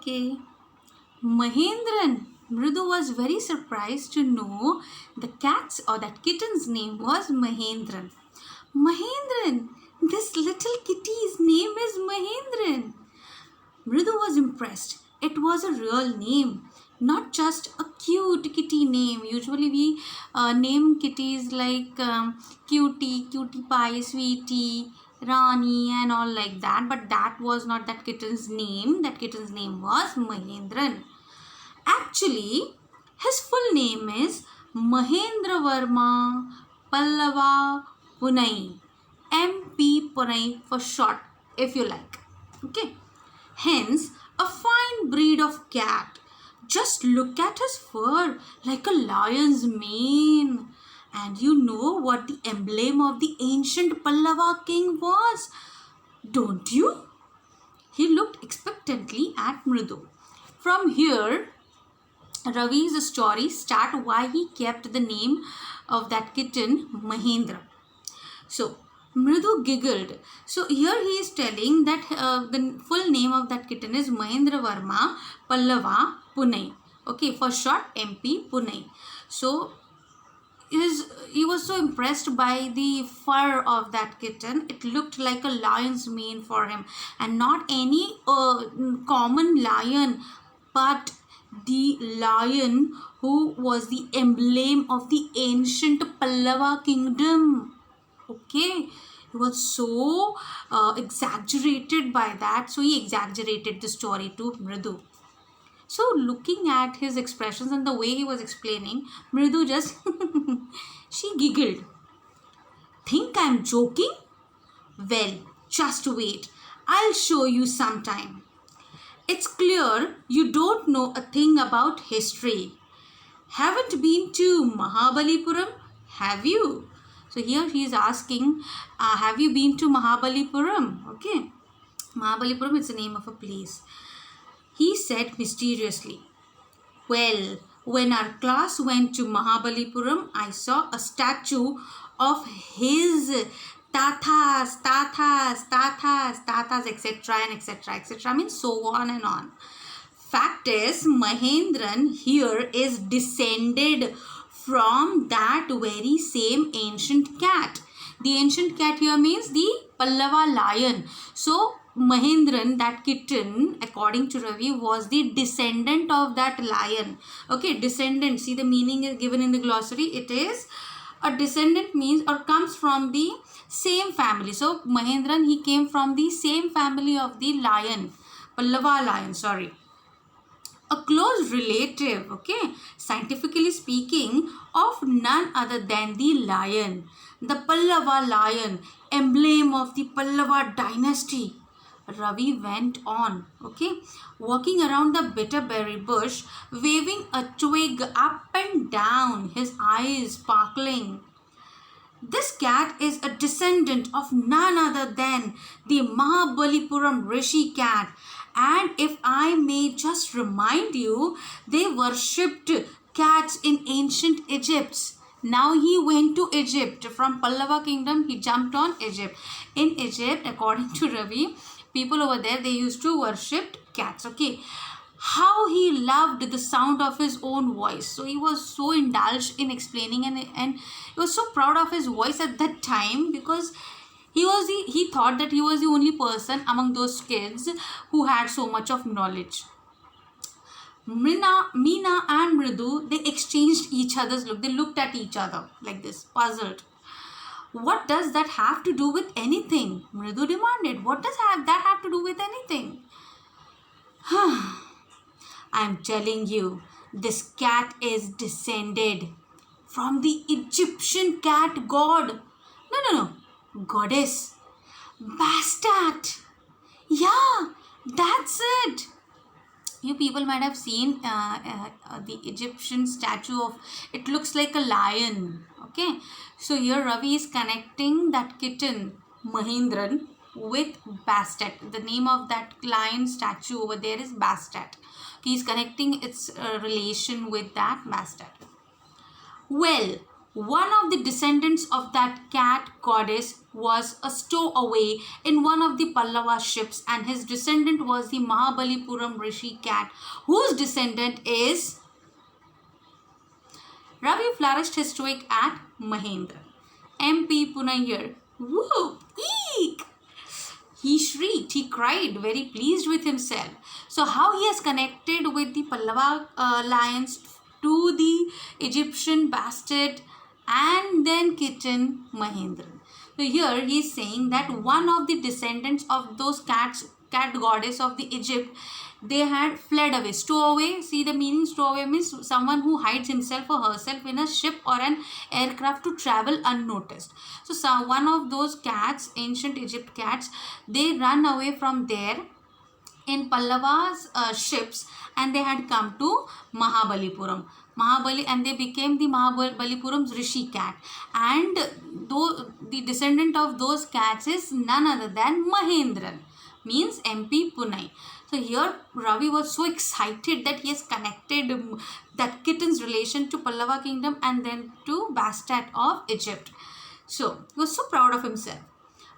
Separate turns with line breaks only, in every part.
Okay. Mahendran. Mridu was very surprised to know the cat's or that kitten's name was Mahendran. Mahendran, this little kitty's name is Mahendran. Mridu was impressed. It was a real name, not just a cute kitty name. Usually we name kitties like cutie, cutie pie, sweetie, Rani and all like that. But that was not that kitten's name. That kitten's name was Mahendran. Actually, his full name is Mahendra Verma Pallava Punai. MP Punai for short, if you like. Okay. Hence, a fine breed of cat. Just look at his fur, like a lion's mane. And you know what the emblem of the ancient Pallava king was, don't you? He looked expectantly at Mridu. From here, Ravi's story starts why he kept the name of that kitten Mahendra. So, Mridu giggled. So, here he is telling that the full name of that kitten is Mahendra Verma Pallava Punai. Okay, for short MP Punai. So, he was so impressed by the fur of that kitten. It looked like a lion's mane for him, and not any common lion, but the lion who was the emblem of the ancient Pallava kingdom. Okay, he was so exaggerated by that, so he exaggerated the story to Mridu. So looking at his expressions and the way he was explaining, Mridu just she giggled. Think I'm joking? Well, just wait. I'll show you sometime. It's clear you don't know a thing about history. Haven't been to Mahabalipuram, have you? So here he is asking, have you been to Mahabalipuram? Okay. Mahabalipuram is the name of a place. He said mysteriously, well, when our class went to Mahabalipuram, I saw a statue of his tathas, etc. and etc. etc. I mean, so on and on. Fact is, Mahendran here is descended from that very same ancient cat. The ancient cat here means the Pallava lion. So, Mahendran, that kitten, according to Ravi, was the descendant of that lion. Okay, descendant. See, the meaning is given in the glossary. It is a descendant means or comes from the same family. So, Mahendran, he came from the same family of the lion. Pallava lion, sorry. A close relative, okay, scientifically speaking, of none other than the lion. The Pallava lion, emblem of the Pallava dynasty. Ravi went on, okay, walking around the bitterberry bush, waving a twig up and down, his eyes sparkling. This cat is a descendant of none other than the Mahabalipuram Rishi cat. And if I may just remind you, they worshipped cats in ancient Egypt. Now he went to Egypt. From Pallava kingdom, he jumped on Egypt. In Egypt, according to Ravi, people over there, they used to worship cats. Okay. How he loved the sound of his own voice. So he was so indulged in explaining and he was so proud of his voice at that time, because he thought that he was the only person among those kids who had so much of knowledge. Meena and Mridu, they exchanged each other's look. They looked at each other like this, puzzled. What does that have to do with anything? Mridu demanded. What does that have to do with anything? I'm telling you, this cat is descended from the Egyptian cat god. No. Goddess. Bastet. Yeah, that's it. You people might have seen the Egyptian statue of, it looks like a lion. Okay. So here Ravi is connecting that kitten, Mahendran, with Bastet. The name of that lion statue over there is Bastet. He is connecting its relation with that Bastet. Well, one of the descendants of that cat goddess was a stowaway in one of the Pallava ships, and his descendant was the Mahabalipuram Rishi cat, whose descendant is Ravi flourished his stoic at Mahendra. MP Punayar. Whoop! Eek! He shrieked, he cried, very pleased with himself. So how he has connected with the Pallava lions to the Egyptian bastard and then kitten Mahendran. So here he is saying that one of the descendants of those cat goddess of the Egypt, they had fled away. Stowaway, see the meaning, stowaway means someone who hides himself or herself in a ship or an aircraft to travel unnoticed. So one of those cats, ancient Egypt cats, they run away from there in Pallava's ships, and they had come to Mahabalipuram. And they became the Mahabalipuram's Rishi cat. And though the descendant of those cats is none other than Mahendran, means MP Punai. So here Ravi was so excited that he has connected that kitten's relation to Pallava kingdom and then to Bastet of Egypt. So he was so proud of himself.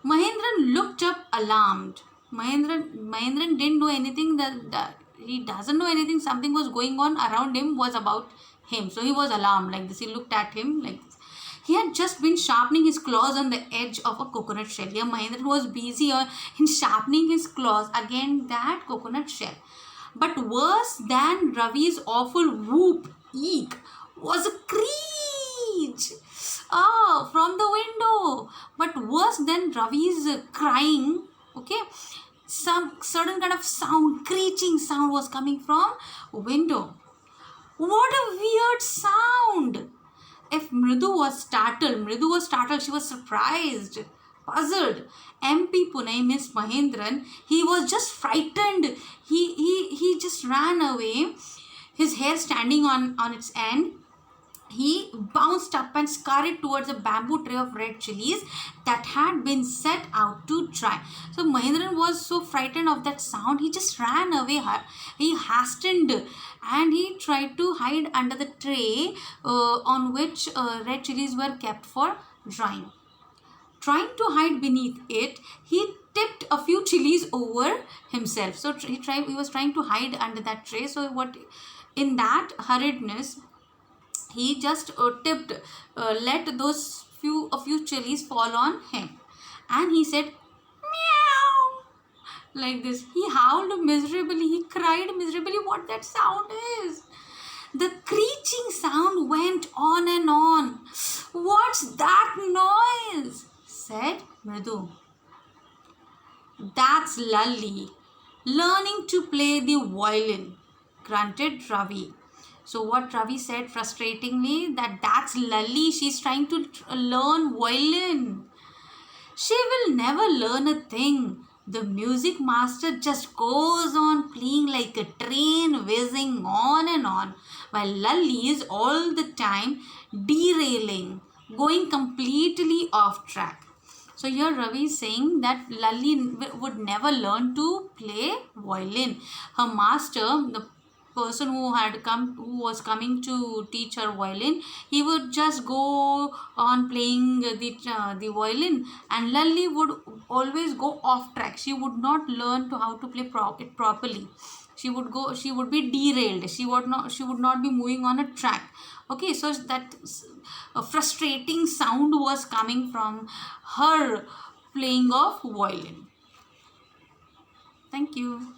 Mahendran looked up alarmed. Mahendran didn't know anything, that he doesn't know anything. Something was going on around him, was about him. So he was alarmed like this. He looked at him like this. He had just been sharpening his claws on the edge of a coconut shell. Here Mahendran was busy in sharpening his claws against that coconut shell. But worse than Ravi's awful whoop, eek, was a screech from the window. But worse than Ravi's crying, okay, some certain kind of sound, screeching sound was coming from window. What a weird sound! If Mridu was startled, she was surprised, puzzled. MP Punai, Miss Mahendran, he was just frightened. He just ran away, his hair standing on its end. He bounced up and scurried towards a bamboo tray of red chilies that had been set out to dry. So Mahendran was so frightened of that sound, he just ran away. He hastened and he tried to hide under the tray on which red chilies were kept for drying. Trying to hide beneath it, he tipped a few chilies over himself. So he was trying to hide under that tray. So in that hurriedness, he just let a few chilies fall on him, and he said, meow, like this. He howled miserably, he cried miserably. What that sound is? The screeching sound went on and on. What's that noise? Said Mridu. That's Lalli learning to play the violin, grunted Ravi. So what Ravi said frustratingly, that's Lalli, she's trying to learn violin. She will never learn a thing. The music master just goes on playing like a train whizzing on and on, while Lalli is all the time derailing, going completely off track. So here Ravi is saying that Lalli would never learn to play violin. Her master, the person who was coming to teach her violin, he would just go on playing the violin, and Lalli would always go off track. She would not learn how to play it properly. She would be derailed. She would not be moving on a track. Okay, so that a frustrating sound was coming from her playing of violin. Thank you.